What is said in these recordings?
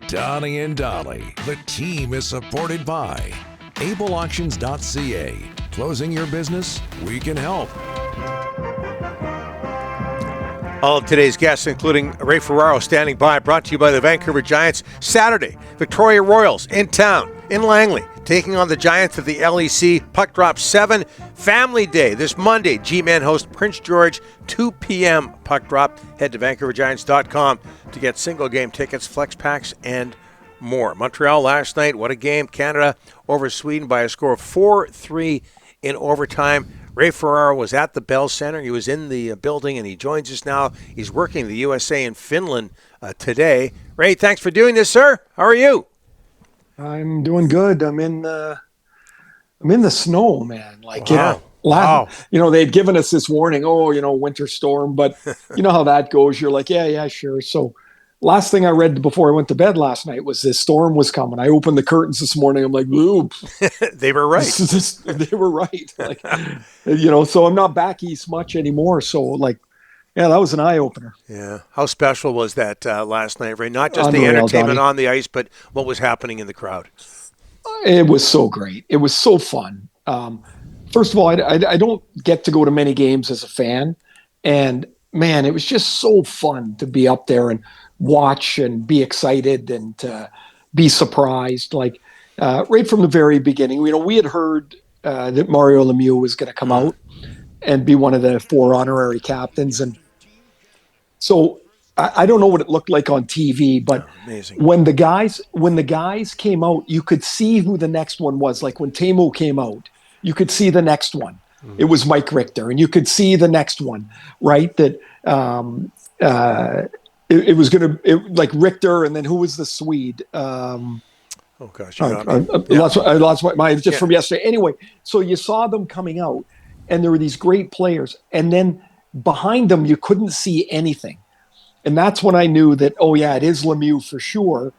Donnie and Dolly. The team is supported by ableauctions.ca. Closing your business? We can help. All of today's guests, including Ray Ferraro, standing by, brought to you by the Vancouver Giants. Saturday, Victoria Royals in town, in Langley, taking on the Giants at the LEC. Puck drop 7. Family Day this Monday. G-Man host Prince George, 2 p.m. puck drop. Head to VancouverGiants.com to get single game tickets, flex packs, and more. Montreal last night, what a game. Canada over Sweden by a score of 4-3 in overtime. Ray Ferraro was at the Bell Center. He was in the building, and he joins us now. He's working the USA and Finland today. Ray, thanks for doing this, sir. How are you? I'm doing good. I'm in the snow, man. Wow. They'd given us this warning. Winter storm. But you know how that goes. You're like, yeah, sure. So last thing I read before I went to bed last night was this storm was coming. I opened the curtains this morning. I'm like, ooh. They were right. They were right. So I'm not back east much anymore. So that was an eye opener. Yeah. How special was that last night, Ray? Not just Unreal, the entertainment Donnie. on the ice, but what was happening in the crowd. It was so great. It was so fun. First of all, I don't get to go to many games as a fan. And, man, it was just so fun to be up there and watch and be excited and be surprised. Right from the very beginning, we had heard that Mario Lemieux was going to come out and be one of the 4 honorary captains. And so I don't know what it looked like on TV, but amazing. when the guys came out, you could see who the next one was. Like when Teemu came out, you could see the next one. It was Mike Richter, and you could see the next one, right? That it was going to like Richter, and then who was the Swede? Oh gosh, I lost my mind just from yesterday. Anyway, so you saw them coming out, and there were these great players, and then behind them you couldn't see anything, and that's when I knew that it is Lemieux for sure,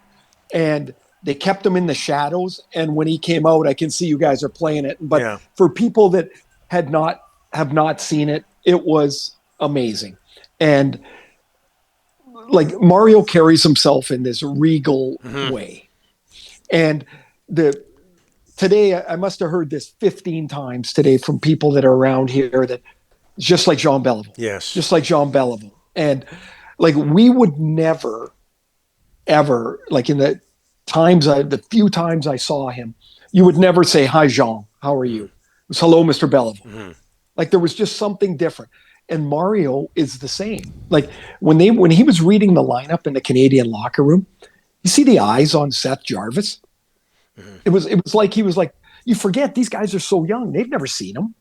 and they kept him in the shadows. And when he came out, I can see you guys are playing it, but for people that have not seen it, it was amazing, and Mario carries himself in this regal way. And today, I must have heard this 15 times today from people that are around here that just like Jean Beliveau. Yes. Just like Jean Beliveau. And we would never, ever, in the few times I saw him, you would never say, "Hi, Jean, how are you?" It was, "Hello, Mr. Beliveau." Mm-hmm. There was just something different. And Mario is the same. When he was reading the lineup in the Canadian locker room, you see the eyes on Seth Jarvis. Mm-hmm. It was like he was like, you forget these guys are so young; they've never seen him.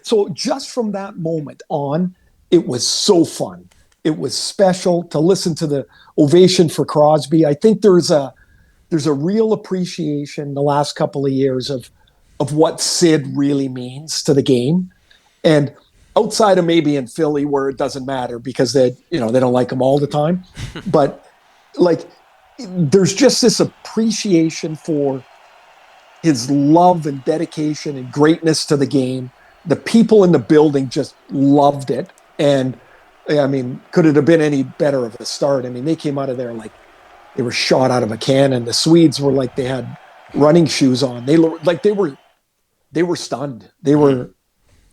So just from that moment on, it was so fun. It was special to listen to the ovation for Crosby. I think there's a real appreciation the last couple of years of what Sid really means to the game, and outside of maybe in Philly where it doesn't matter because they don't like him all the time, but. There's just this appreciation for his love and dedication and greatness to the game. The people in the building just loved it. And could it have been any better of a start? They came out of there like they were shot out of a cannon. The Swedes were like they had running shoes on. They were stunned. They were,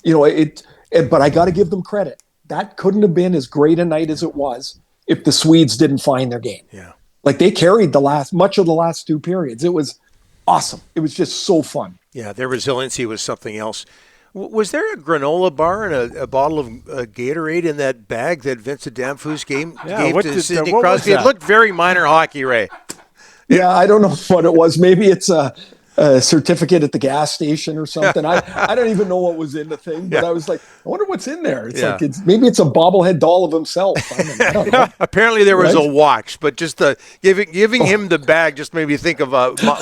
but I got to give them credit. That couldn't have been as great a night as it was if the Swedes didn't find their game. Yeah. They carried much of the last 2 periods. It was awesome. It was just so fun. Yeah, their resiliency was something else. Was there a granola bar and a bottle of Gatorade in that bag that Vincent Damphousse gave to Sidney Crosby? It looked very minor hockey, Ray. Yeah, I don't know what it was. Maybe it's a certificate at the gas station or something. I don't even know what was in the thing, but I was like, I wonder what's in there. It's maybe it's a bobblehead doll of himself. I don't know. Apparently there was a watch, but just giving him the bag just made me think of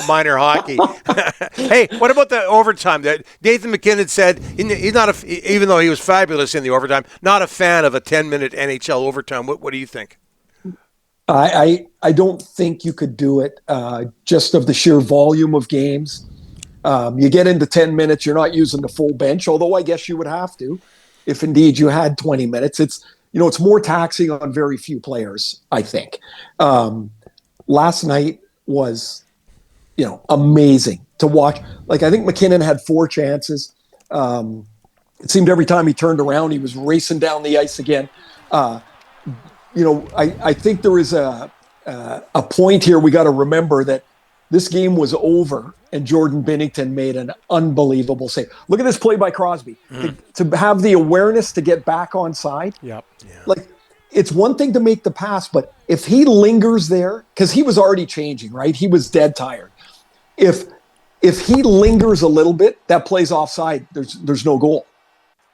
minor hockey. Hey, what about the overtime? That Nathan McKinnon said he's not even though he was fabulous in the overtime, not a fan of a 10-minute NHL overtime. What do you think? I don't think you could do it just of the sheer volume of games. You get into 10 minutes, you're not using the full bench, although I guess you would have to if indeed you had 20 minutes. It's more taxing on very few players, I think. last night was, amazing to watch. Like, I think McKinnon had 4 chances. It seemed every time he turned around, he was racing down the ice again. I think there is a point here we got to remember that this game was over and Jordan Binnington made an unbelievable save. Look at this play by Crosby. To have the awareness to get back on side. Yep. Yeah. Like, it's one thing to make the pass, but if he lingers there, because he was already changing, right? He was dead tired. If he lingers a little bit, that play's offside. There's no goal.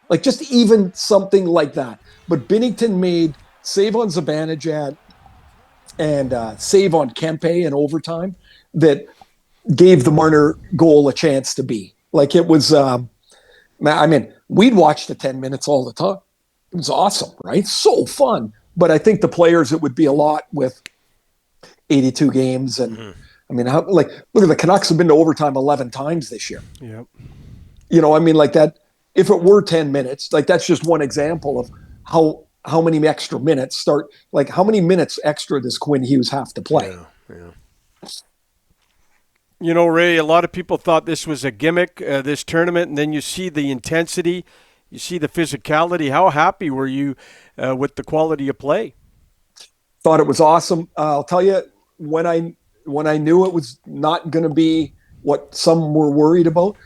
Like, just even something like that. But Binnington made save on Zibanejad and save on Kempe in overtime that gave the Marner goal a chance to be. Like, it was, we'd watch the 10 minutes all the time. It was awesome, right? So fun. But I think the players, it would be a lot with 82 games. And look at the Canucks have been to overtime 11 times this year. Yep. Like that, if it were 10 minutes, like that's just one example of how many extra minutes start, like how many minutes extra does Quinn Hughes have to play? Yeah. Ray, a lot of people thought this was a gimmick, this tournament, and then you see the intensity, you see the physicality. How happy were you with the quality of play? Thought it was awesome. I'll tell you, when I knew it was not going to be what some were worried about,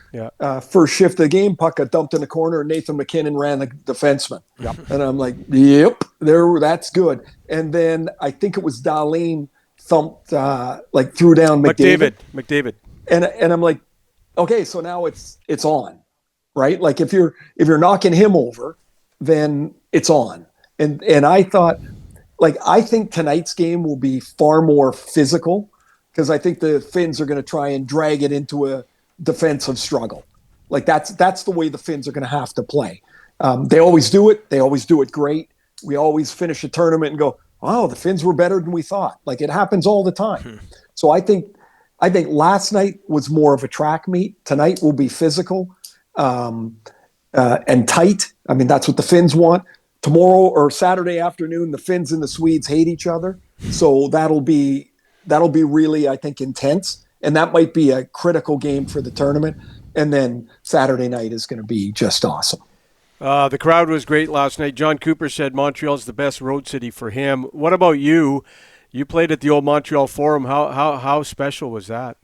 first shift of the game, puck got dumped in the corner, and Nathan McKinnon ran the defenseman. Yep. And I'm like, yep, that's good. And then I think it was Darlene thumped, threw down McDavid. And I'm like, okay, so now it's on, right? Like, if you're knocking him over, then it's on. And I thought, I think tonight's game will be far more physical because I think the Finns are going to try and drag it into a defensive struggle. Like, that's the way the Finns are going to have to play. They always do it. They always do it great. We always finish a tournament and go, wow, the Finns were better than we thought. Like, it happens all the time. So I think last night was more of a track meet. Tonight will be physical and tight. I mean, that's what the Finns want. Tomorrow or Saturday afternoon, the Finns and the Swedes hate each other. So that'll be really, I think, intense. And that might be a critical game for the tournament. And then Saturday night is going to be just awesome. The crowd was great last night. John Cooper said Montreal's the best road city for him. What about you? You played at the old Montreal Forum. How special was that?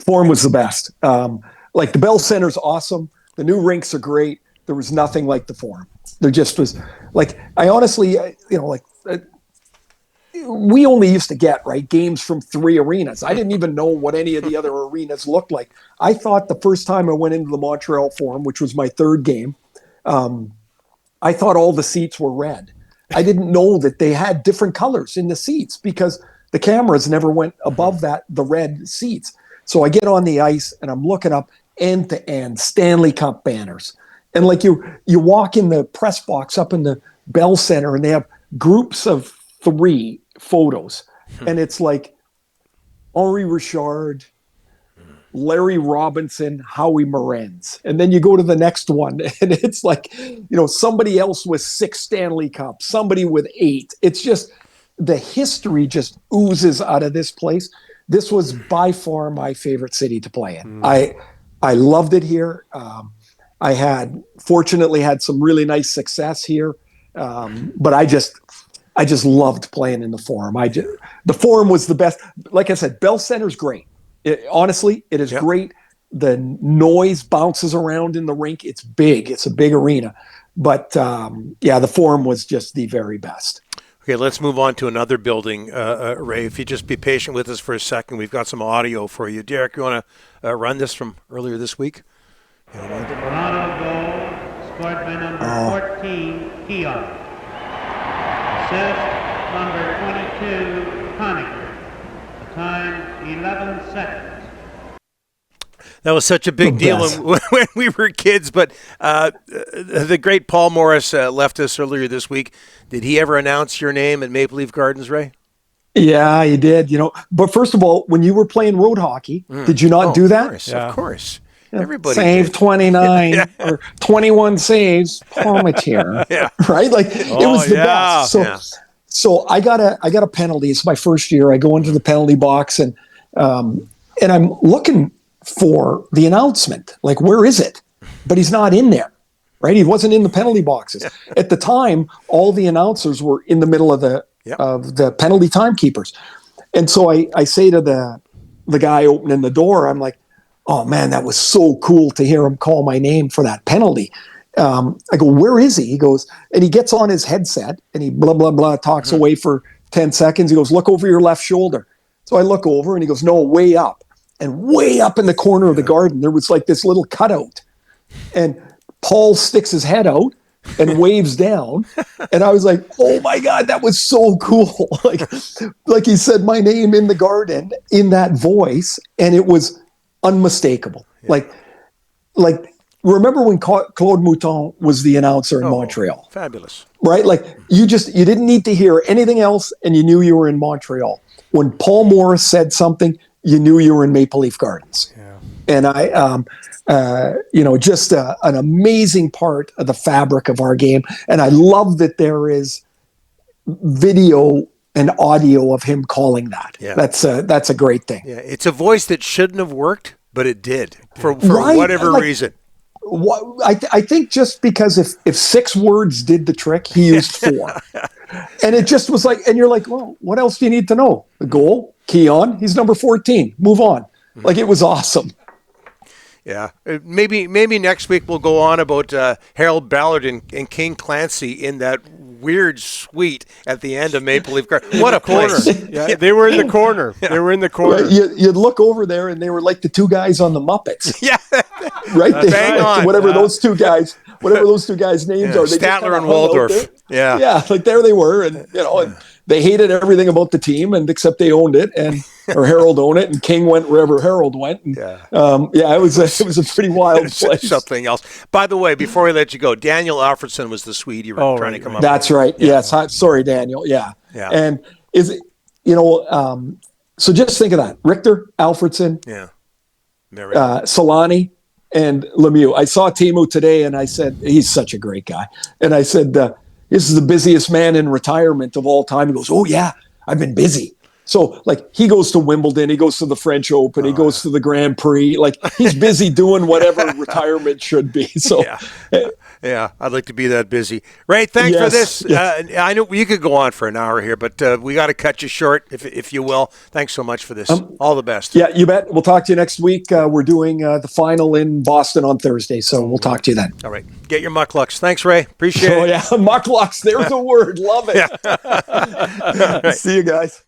Forum was the best. The Bell Center's awesome. The new rinks are great. There was nothing like the Forum. There just was, I honestly, we only used to get, games from 3 arenas. I didn't even know what any of the other arenas looked like. I thought the first time I went into the Montreal Forum, which was my 3rd game, I thought all the seats were red. I didn't know that they had different colors in the seats because the cameras never went above the red seats. So I get on the ice and I'm looking up end to end Stanley Cup banners. And you walk in the press box up in the Bell Center and they have groups of 3 photos. And it's like Henri Richard, Larry Robinson, Howie Morenz. And then you go to the next one and it's somebody else with 6 Stanley Cups, somebody with 8. It's just, the history just oozes out of this place. This was by far my favorite city to play in. I loved it here. I fortunately had some really nice success here. But I just loved playing in the Forum. The Forum was the best. Like I said, Bell Center's great. Honestly, it is great. The noise bounces around in the rink. It's big. It's a big arena. But, the Forum was just the very best. Okay, let's move on to another building, Ray. If you just be patient with us for a second, we've got some audio for you. Derek, you want to run this from earlier this week? Toronto goal scored by number 14, Keon. Assist number 22, Conacher. The time, 11 seconds. That was such a big deal when we were kids, but the great Paul Morris left us earlier this week. Did he ever announce your name at Maple Leaf Gardens, Ray? Yeah, he did. But first of all, when you were playing road hockey, did you not do that? Of course. Everybody save did. 29 or 21 saves, Palmetier. Right? It was the best. So I got a penalty. It's my first year. I go into the penalty box and I'm looking for the announcement. Like, where is it? But he's not in there, right? He wasn't in the penalty boxes. At the time, all the announcers were in the middle of the penalty timekeepers. And so I say to the guy opening the door, I'm like, oh man, that was so cool to hear him call my name for that penalty. I go, where is he? He goes, and he gets on his headset and he blah, blah, blah, talks away for 10 seconds. He goes, look over your left shoulder. So I look over and he goes, no, way up. And way up in the corner of the garden, there was like this little cutout. And Paul sticks his head out and waves down. And I was like, oh my God, that was so cool. like he said my name in the garden in that voice. And it was unmistakable. Yeah. Like, remember when Claude Mouton was the announcer in Montreal? Fabulous. Right? Like you didn't need to hear anything else and you knew you were in Montreal. When Paul Morris said something, you knew you were in Maple Leaf Gardens. Yeah. And just an amazing part of the fabric of our game. And I love that there is video and audio of him calling that. Yeah. That's a great thing. Yeah. It's a voice that shouldn't have worked, but it did for whatever reason. I think just because if 6 words did the trick, he used 4. And it just was like, and you're like, well, what else do you need to know? The goal, Keon, he's number 14. Move on. Like, it was awesome. Yeah. Maybe next week we'll go on about Harold Ballard and King Clancy in that weird suite at the end of Maple Leaf Garden. What a place. Yeah, they were in the corner. Yeah. They were in the corner. You'd look over there and they were like the 2 guys on the Muppets. Yeah. Right? Bang on. Whatever those two guys names are. They Statler and Waldorf. Yeah. Yeah, like there they were. And, and they hated everything about the team, and except they owned it, or Harold owned it, and King went wherever Harold went. And, it was a pretty wild place. Something else. By the way, before we let you go, Daniel Alfredson was the Swede you were trying to come up with. That's right. Yeah. Yes. Sorry, Daniel. Yeah. And so just think of that. Richter, Alfredson, Solani, and Lemieux. I saw Timo today, and I said, he's such a great guy. And I said, this is the busiest man in retirement of all time. He goes, oh, yeah, I've been busy. So, like, he goes to Wimbledon, he goes to the French Open, he goes to the Grand Prix. Like, he's busy doing whatever retirement should be. So, yeah, I'd like to be that busy. Ray, thanks for this. I know you could go on for an hour here, but we got to cut you short, if you will. Thanks so much for this. All the best. Yeah, you bet. We'll talk to you next week. We're doing the final in Boston on Thursday, so we'll talk to you then. All right. Get your mucklucks. Thanks, Ray. Appreciate it. Oh, yeah, mucklucks. There's a word. Love it. Right. See you guys.